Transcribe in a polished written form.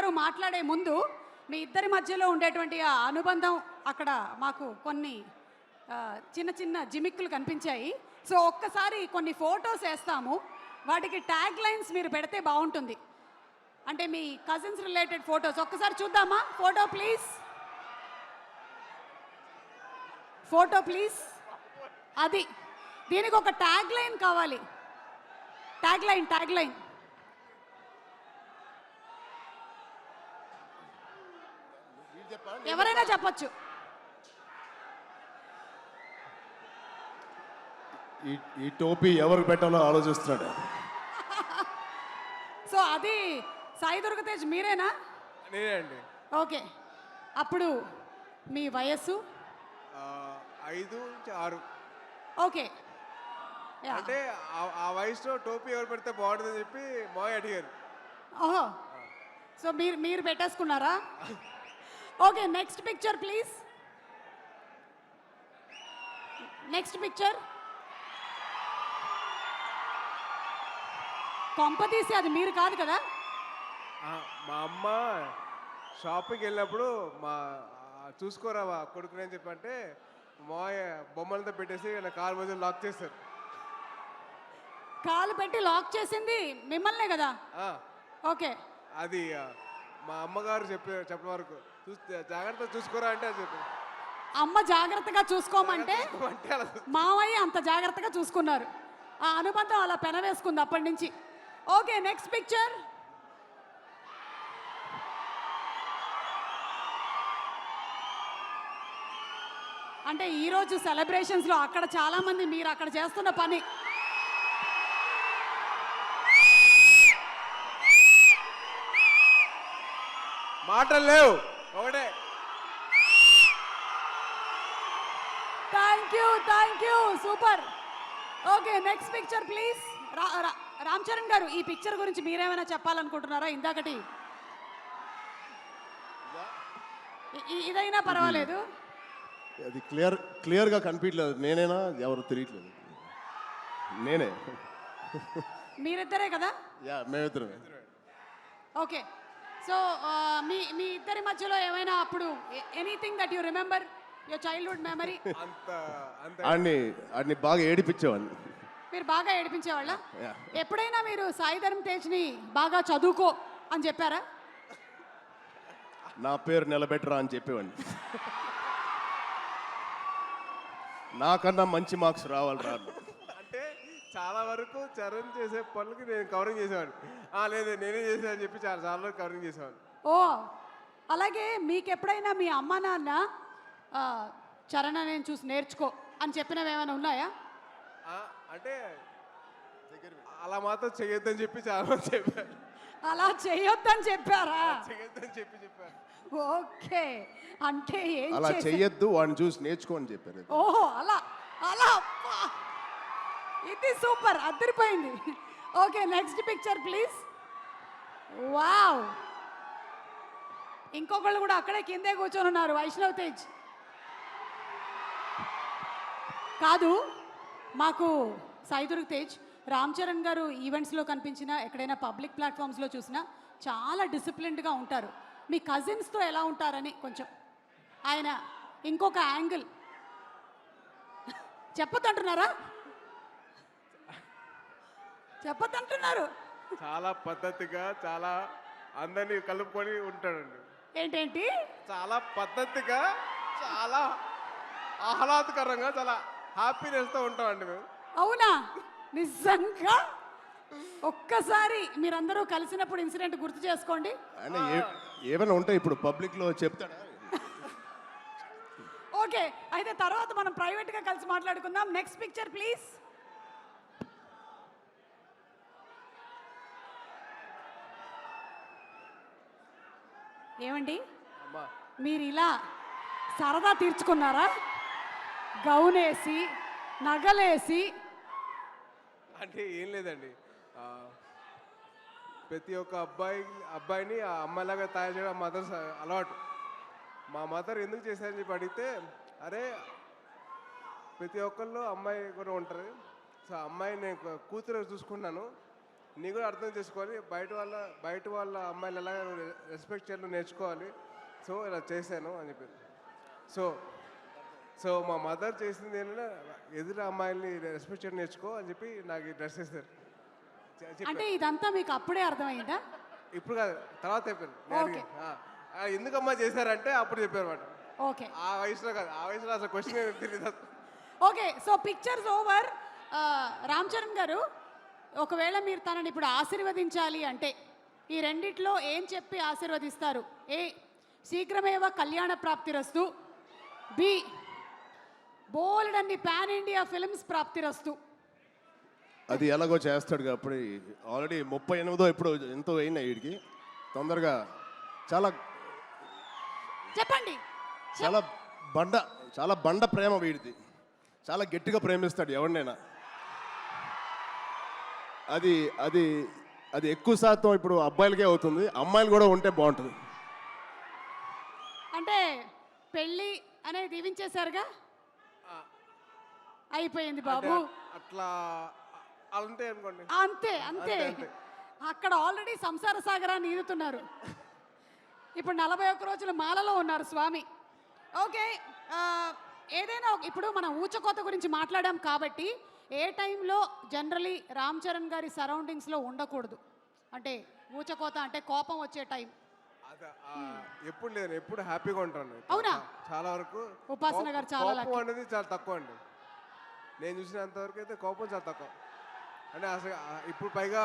అందరూ మాట్లాడే ముందు మీ ఇద్దరి మధ్యలో ఉండేటువంటి ఆ అనుబంధం అక్కడ మాకు కొన్ని చిన్న చిన్న జిమిక్కులు కనిపించాయి. సో ఒక్కసారి కొన్ని ఫొటోస్ వేస్తాము, వాటికి ట్యాగ్ లైన్స్ మీరు పెడితే బాగుంటుంది. అంటే మీ కజిన్స్ రిలేటెడ్ ఫొటోస్ ఒక్కసారి చూద్దామా? Photo please, photo please. అది దీనికి ఒక ట్యాగ్ లైన్ కావాలి. Tag line, tag line. ఎవరైనా చెప్పొచ్చు. ఈ టోపీ ఎవరికి పెట్టాలో ఆలోచిస్తున్నాడు. సో అది సాయి దుర్గ తేజ్ మీరేనా? నేనే అండి. ఓకే, అప్పుడు మీ వయస్సు 5-6. ఓకే, అంటే ఆ వయసులో టోపీ ఎవరు పెడితే బాగుంటుందని చెప్పి మాయ అడిగారు. ఓహో, సో మీరు పెట్టేసుకున్నారా? Okay, next picture please. Next picture. కొంప తీసి అది మీరు కాదు కదా? మా అమ్మ షాపింగ్కి వెళ్ళినప్పుడు చూసుకోరా కొడుకుని అని చెప్పంటే మాయ బొమ్మలతో పెట్టేసి నా కాలు మధ్య లాక్ చేస్తారు. కాలు పెట్టి లాక్ చేసింది మిమ్మల్నే కదా? ఓకే, అది మా అమ్మగారు చెప్పిన వరకు జాగ్రత్తగా చూసుకోరా అంటే అది చెప్పి అమ్మ జాగ్రత్తగా చూసుకోమంటే మావయ్య అంత జాగ్రత్తగా చూసుకున్నారు. ఆ అనుబంధం అలా పెనవేసుకుంది అప్పటి నుంచి. Okay, next picture. అంటే ఈరోజు సెలబ్రేషన్స్లో అక్కడ చాలామంది మీరు అక్కడ చేస్తున్న పని మాటలు లేవు ఒకటే. Thank you, super. Okay, next picture please. Ram Charan గారు, ఈ పిక్చర్ గురించి మీరేమైనా చెప్పాలనుకుంటున్నారా? ఇందాకటి ఇదైనా పర్వాలేదు. అది క్లియర్గా కనిపించలేదు. నేనేనా ఎవరు తెలియట్లేదు. నేనే. మీరిద్దరే కదా? యా, మేమిద్దరమే. ఓకే, సో మీ ఇద్దరి మధ్యలో ఏమైనా అప్పుడు anything that you remember, your childhood memory? ఆడిని బాగా ఏడిపించేవాడిని. మీరు బాగా ఏడిపించేవాళ్ళ? ఎప్పుడైనా మీరు సాయి ధరమ్ తేజ్ని బాగా చదువుకో అని చెప్పారా? నా పేరు నిలబెట్టరా అని చెప్పేవాడిని. నాకన్నా మంచి మార్క్స్ రావాలి రా. అంటే చాలా వరకు చరణ్ చేసే పనులకి నేను కవరింగ్ చేసేవాడిని. లేదు నేనే చేసా అని చెప్పి చాలా వరకు కవరింగ్ చేసేవాడిని. ఓ, అలాగే మీకు ఎప్పుడైనా మీ అమ్మ నాన్న చరణ్ నేను చూసి నేర్చుకో అని చెప్పినవి ఏమైనా ఉన్నాయా? అంటే అలా మాత్రం చేయొద్దని చెప్పి చాలా మంది చెప్పారు. అలా చేయొద్దని చెప్పారా? చేయొద్దని చెప్పారు. ఓకే, అంటే అలా చెయ్యొద్దు, వాడిని చూసి నేర్చుకో అని చెప్పారు. ఓహో, అలా అలా. ఇది సూపర్, అదిరిపోయింది. Okay, next picture please. Wow, ఇంకొకళ్ళు కూడా అక్కడే కిందే కూర్చొని ఉన్నారు. వైష్ణవ్ తేజ్ కాదు, మాకు సాయి దుర్గ తేజ్, రామ్ చరణ్ గారు ఈవెంట్స్లో కనిపించినా ఎక్కడైనా పబ్లిక్ ప్లాట్ఫామ్స్లో చూసినా చాలా డిసిప్లిన్డ్గా ఉంటారు. మీ కజిన్స్తో ఎలా ఉంటారని కొంచెం ఆయన ఇంకొక యాంగిల్ చెప్పొద్దంటున్నారా? చెప్పొద్దంటున్నారు. చాలా పద్ధతిగా, చాలా అందరినీ కలుపుకొని ఉంటాడండి. ఏంటేంటి? చాలా పద్ధతిగా, చాలా ఆహ్లాదకరంగా, చాలా హ్యాపీనెస్తో ఉంటామండి మేము. అవునా? నిజంగా ఒక్కసారి మీరందరూ కలిసినప్పుడు ఇన్సిడెంట్ గుర్తు చేసుకోండి. ఏమైనా ఉంటే ఇప్పుడు పబ్లిక్లో చెప్తాడా? ఓకే, అయితే తర్వాత మనం ప్రైవేట్గా కలిసి మాట్లాడుకుందాం. Next picture please. ఏమండి, మీరు ఇలా సరదా తీర్చుకున్నారా? గౌనేసి నగలేసి? అంటే ఏం లేదండి, ప్రతి ఒక్క అబ్బాయిని ఆ అమ్మాయిలాగా తయారు చేయడం మదర్ అలవాటు. మా మదర్ ఎందుకు చేశారని చెప్పి అడిగితే, అరే ప్రతి ఒక్కళ్ళు అమ్మాయి కూడా ఉంటారు, సో అమ్మాయి నేను కూతురు చూసుకున్నాను, నీ కూడా అర్థం చేసుకోవాలి, బయట వాళ్ళ అమ్మాయిలు ఎలా రెస్పెక్ట్ చేయాలో నేర్చుకోవాలి. సో ఇలా చేశాను అని చెప్పి. సో మా మదర్ చేసింది ఏంటంటే ఎదురు అమ్మాయిల్ని రెస్పెక్ట్ చేయడం నేర్చుకో అని చెప్పి నాకు ఈ డ్రెస్ వేస్తారు. అంటే ఇదంతా మీకు అప్పుడే అర్థమైందా? ఇప్పుడు కాదు, తర్వాత చెప్పారు. నేను Okay. ఎందుకమ్మా చేశారంటే అప్పుడు చెప్పారు అన్నమాట. ఓకే ఆ వయసులో కాదు, ఆ వయసులో అసలు క్వశ్చన్ తెలియదు. Okay, so pictures over. Ram Charan గారు, ఒకవేళ మీరు తనని ఇప్పుడు ఆశీర్వదించాలి అంటే ఈ రెండిట్లో ఏం చెప్పి ఆశీర్వదిస్తారు? ఏ, శీఘ్రమేవ కళ్యాణ ప్రాప్తిరస్తు. బి, బోల్డ్ అన్ని పాన్ ఇండియా ఫిల్మ్స్ ప్రాప్తిరస్తు. అది ఎలాగో చేస్తాడు కాబట్టి ఆల్రెడీ 38 ఇప్పుడు ఎంతో అయినాయి వీడికి. తొందరగా చాలా చెప్పండి. చాలా బండ ప్రేమ వీడిది. చాలా గట్టిగా ప్రేమిస్తాడు ఎవరినైనా. అది అది అది ఎక్కువ శాతం ఇప్పుడు అబ్బాయిలకే అవుతుంది, అమ్మాయిలు కూడా ఉంటే బాగుంటుంది. అంటే పెళ్ళి అనేది దీవించేశారుగా, అయిపోయింది బాబు. అట్లా అంతే అనుకోండి. అంతే అంతే. అక్కడ ఆల్రెడీ సంసార సాగరాన్ని ఈదుతున్నారు. ఇప్పుడు 41 రోజుల మాలలో ఉన్నారు స్వామి. ఓకే, ఏదైనా ఇప్పుడు మనం ఊచకోత గురించి మాట్లాడాం కాబట్టి ఏ టైంలో జనరలీ రామ్ చరణ్ గారి సరౌండింగ్స్లో ఉండకూడదు? అంటే ఊచకోత అంటే కోపం వచ్చే టైం. ఎప్పుడు లేదు, ఎప్పుడు హ్యాపీగా ఉంటాను. అవునా? చాలా వరకు ఉపాసన గారు చాలా కోపం అనేది చాలా తక్కువ అండి. నేను చూసినంత వరకు అయితే కోపం చాలా తక్కువ. అంటే అసలు ఇప్పుడు పైగా